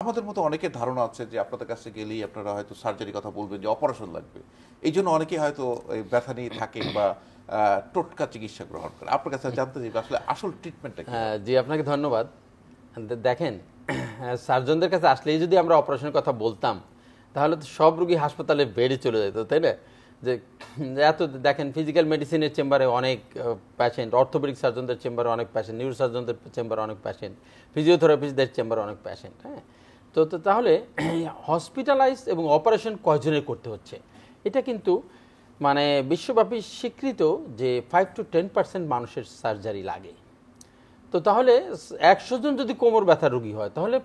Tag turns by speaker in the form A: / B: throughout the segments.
A: আমাদের মতো অনেকের ধারণা আছে যে আপনাদের কাছে গেলেই আপনারা হয়তো সার্জারি কথা বলবেন, যে অপারেশন লাগবে, এই জন্য অনেকে হয়তো এই ব্যথা নিয়ে থাকেন বা টোটকা চিকিৎসা গ্রহণ করে। আপনার কাছে জানতে চাই আসলে আসল ট্রিটমেন্টটা কি?
B: জি, আপনাকে ধন্যবাদ। দেখেন, সার্জনদের কাছে আসলেই যদি আমরা অপারেশনের কথা বলতাম তাহলে তো সব রোগী হাসপাতালে বেডে চলে যেত, তাই না? যে এত দেখেন, ফিজিক্যাল মেডিসিনের চেম্বারে অনেক পেশেন্ট, অর্থোপেডিক সার্জনদের চেম্বারে অনেক পেশেন্ট, নিউরো সার্জনদের চেম্বারে অনেক পেশেন্ট, ফিজিওথেরাপিস্টদের চেম্বারে অনেক পেশেন্ট। হ্যাঁ, তো তাহলে হসপিটালাইজ এবং অপারেশন কয়জনের করতে হচ্ছে, এটা কিন্তু মানে বিশ্বব্যাপী স্বীকৃত যে 5-10% মানুষের সার্জারি লাগে। তো তাহলে 100 জন যদি কোমর ব্যথা রোগী হয়, তাহলে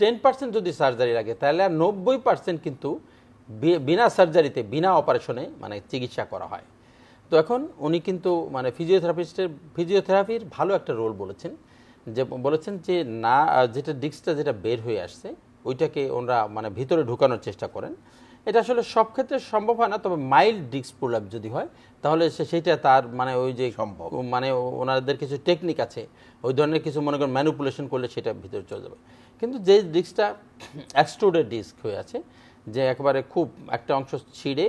B: 10% যদি সার্জারি লাগে, তাহলে আর 90% কিন্তু বিনা সার্জারিতে, বিনা অপারেশনে মানে চিকিৎসা করা হয়। তো এখন উনি কিন্তু মানে ফিজিওথেরাপির ভালো একটা রোল বলেছেন, যে বলেছেন যে না, যেটা ডিস্কটা যেটা বের হয়ে আসছে ওইটাকে ওনারা মানে ভিতরে ঢুকানোর চেষ্টা করেন। এটা আসলে সব ক্ষেত্রে সম্ভব হয় না, তবে মাইল্ড ডিস্ক প্রলাপ যদি হয় তাহলে সেইটা তার মানে ওই যে
A: সম্ভব,
B: মানে ওনাদের কিছু টেকনিক আছে, ওই ধরনের কিছু মনে করেন ম্যানিপুলেশন করলে সেটা ভিতরে চলে যাবে। কিন্তু যে ডিস্কটা এক্সট্রুডেড ডিস্ক হয়ে আছে, যে একেবারে খুব একটা অংশ ছিঁড়ে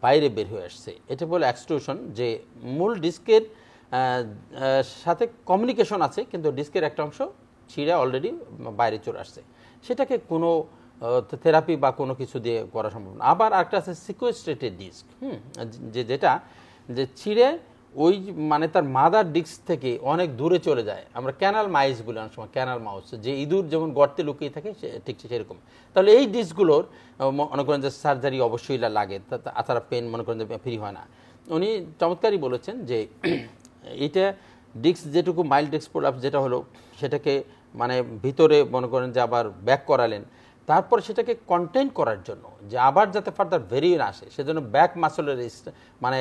B: বাইরে বের হয়ে আসছে, এটা বলে এক্সট্রুশন, যে মূল ডিস্কের সাথে কমিউনিকেশন আছে কিন্তু ডিস্কের একটা অংশ ছিঁড়ে অলরেডি বাইরে চলে আসছে, সেটাকে কোনো থেরাপি বা কোনো কিছু দিয়ে করা সম্ভব না। আবার একটা আছে সিকোয়েস্ট্রেটেড ডিস্ক, যেটা যে ছিঁড়ে ওই মানে তার মাদার ডিস্ক থেকে অনেক দূরে চলে যায়। আমরা ক্যানাল মাইস বলি অনেক সময়, ক্যানাল মাউস, যে ইঁদুর যেমন গর্তে লুকিয়ে থাকে ঠিক সেরকম। তাহলে এই ডিস্কগুলোর মনে করেন যে সার্জারি অবশ্যই লাগে, তাছাড়া পেন মনে করেন যে ফ্রি হয় না। উনি চমৎকারই বলেছেন যে এটা ডিস্ক যেটুকু মাইল্ড ডিস্ক প্রলাপস যেটা হলো, সেটাকে মানে ভিতরে মনে করেন যে আবার ব্যাক করালেন, তারপর সেটাকে কন্টেইন করার জন্য যে আবার যাতে ফার্দার বেরিয়ে না আসে, সেজন্য ব্যাক মাসলের মানে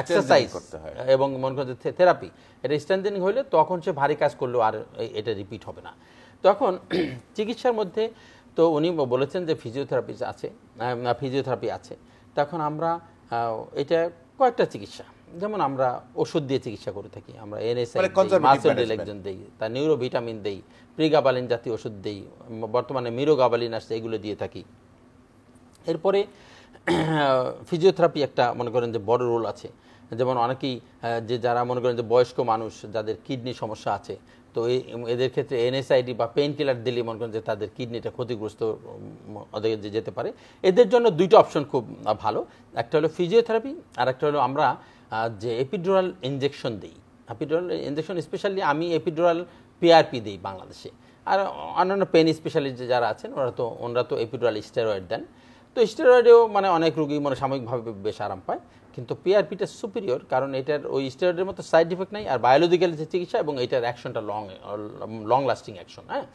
B: এক্সারসাইজ করতে হয় এবং মনে করেন যে থেরাপি, এটা স্ট্রেনথেনিং হইলে তখন সে ভারী কাজ করলেও আর এটা রিপিট হবে না। তখন চিকিৎসার মধ্যে তো উনি বলেছেন যে ফিজিওথেরাপি আছে। তখন আমরা এটা কয়েকটা চিকিৎসা, যেমন আমরা ওষুধ দিয়ে চিকিৎসা করে থাকি, আমরা এনএসআই মাসল রিল্যাক্সেশন দেই, তার নিউরো ভিটামিন দেই, প্রিগাবালিন জাতীয় ওষুধ দেই, বর্তমানে মিরোগাবালিন আসছে, এগুলো দিয়ে থাকি। এরপরে ফিজিওথেরাপি একটা মনে করেন যে বড় রোল আছে, যেমন অনেকেই যে যারা মনে করেন যে বয়স্ক মানুষ যাদের কিডনি সমস্যা আছে, তো এদের ক্ষেত্রে এনএসআইডি বা পেইন কিলার দিলে মনে করেন যে তাদের কিডনিটা ক্ষতিগ্রস্ত ওদের যেতে পারে। এদের জন্য দুইটা অপশন খুব ভালো, একটা হলো ফিজিওথেরাপি আর একটা হলো আমরা যে এপিডুরাল ইনজেকশন দিই। এপিডুরাল ইনজেকশন স্পেশালি আমি এপিডুরাল পিআরপি দিই বাংলাদেশে, আর অন্যান্য পেন স্পেশালিস্ট যারা আছেন ওনারা তো এপিডুরাল স্টেরয়েড দেন। তো স্টেরয়েডেও মানে অনেক রোগী মানে সাময়িকভাবে বেশ আরাম পায়, কিন্তু পিআরপিটা সুপিরিয়র, কারণ এটার ওই স্টেরয়েডের মতো সাইড ইফেক্ট নাই, আর বায়োলজিক্যাল যে চিকিৎসা এবং এটার অ্যাকশনটা লং লাস্টিং অ্যাকশন। হ্যাঁ,